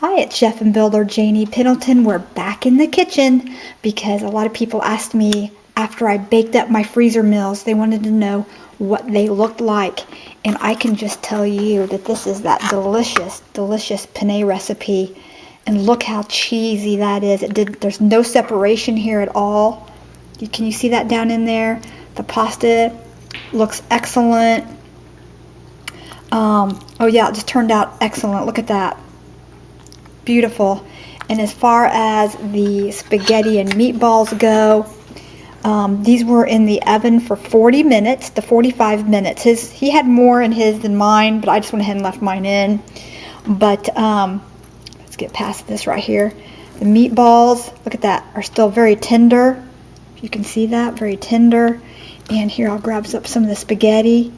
Hi, it's Chef and Builder Janie Pendleton. We're back in the kitchen because a lot of people asked me after I baked up my freezer meals, they wanted to know what they looked like. And I can just tell you that this is that delicious, delicious penne recipe. And look how cheesy that is. There's no separation here at all. Can you see that down in there? The pasta looks excellent. Oh yeah, it just turned out excellent. Look at that. Beautiful. And as far as the spaghetti and meatballs go, these were in the oven for 40 minutes to 45 minutes. He had more in his than mine, but I just went ahead and left mine in. But let's get past this right here. The meatballs, look at that, are still very tender. If you can see that, very tender. And here I'll grab up some of the spaghetti.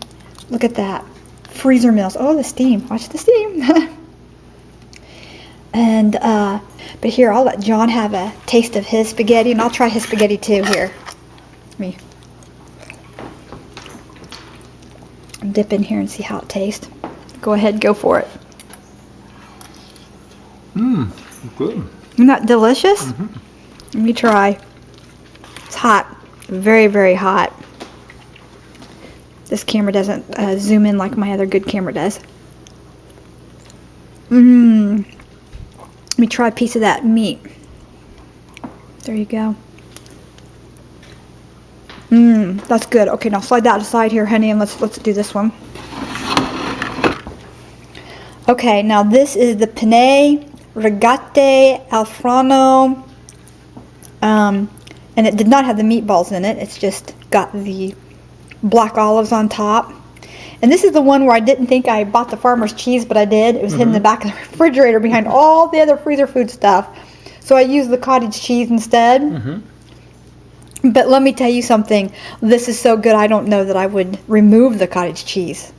Look at that. Freezer meals. Oh, the steam. Watch the steam. And, but here, I'll let John have a taste of his spaghetti, and I'll try his spaghetti too here. Let me dip in here and see how it tastes. Go ahead, go for it. Good. Isn't that delicious? Mm-hmm. Let me try. It's hot. Very, very hot. This camera doesn't zoom in like my other good camera does. Let me try a piece of that meat. There you go. That's good. Okay, now slide that aside here, honey, and let's do this one. Okay, now this is the penne rigate al forno, and it did not have the meatballs in it. It's just got the black olives on top. And this is the one where I didn't think I bought the farmer's cheese, but I did. It was hidden in the back of the refrigerator behind all the other freezer food stuff. So I used the cottage cheese instead. But let me tell you something. This is so good, I don't know that I would remove the cottage cheese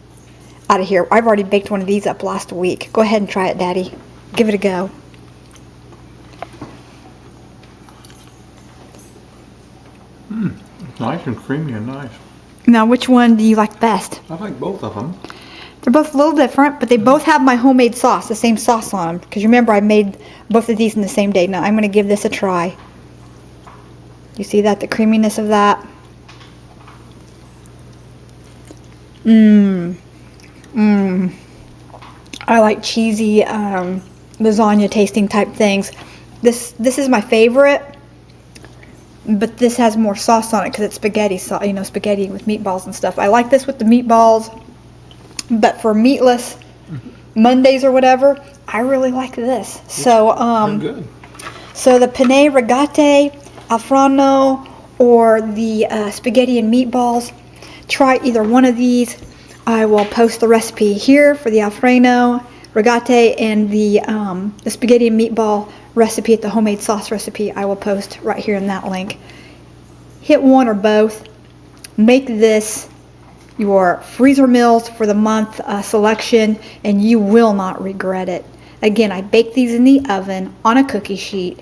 out of here. I've already baked one of these up last week. Go ahead and try it, Daddy. Give it a go. It's nice and creamy and nice. Now, which one do you like best? I like both of them. They're both a little different, but they both have my homemade sauce, the same sauce on them. Because remember, I made both of these in the same day. Now, I'm going to give this a try. You see that? The creaminess of that? I like cheesy lasagna tasting type things. This is my favorite. But this has more sauce on it because it's spaghetti, you know, spaghetti with meatballs and stuff. I like this with the meatballs, but for meatless Mondays or whatever, I really like this. So, good. So the penne rigate al forno or the spaghetti and meatballs, try either one of these. I will post the recipe here for the Alfredo rigate and the spaghetti and meatball recipe at the homemade sauce recipe. I will post right here in that link. Hit one or both. Make this your freezer meals for the month selection, and you will not regret it. Again, I baked these in the oven on a cookie sheet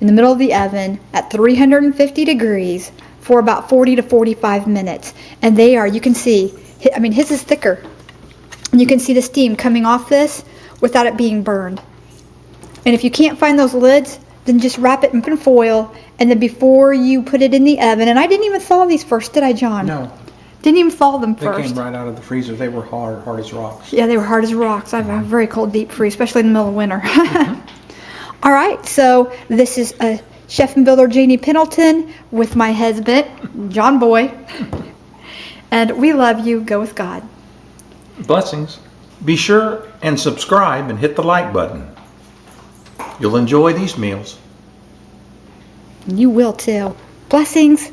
in the middle of the oven at 350 degrees for about 40 to 45 minutes. And they are, you can see, I mean, his is thicker. And you can see the steam coming off this without it being burned. And if you can't find those lids, then just wrap it in foil, and then before you put it in the oven, and I didn't even thaw these first, did I, John? No. Didn't even thaw them They first. came right out of the freezer. They were hard as rocks. Yeah, they were hard as rocks. I have a very cold deep freeze, especially in the middle of winter. All right, so this is a Chef and Builder Janie Pendleton with my husband, John Boy. And we love you. Go with God. Blessings. Be sure and subscribe and hit the like button. You'll enjoy these meals. You will too. Blessings.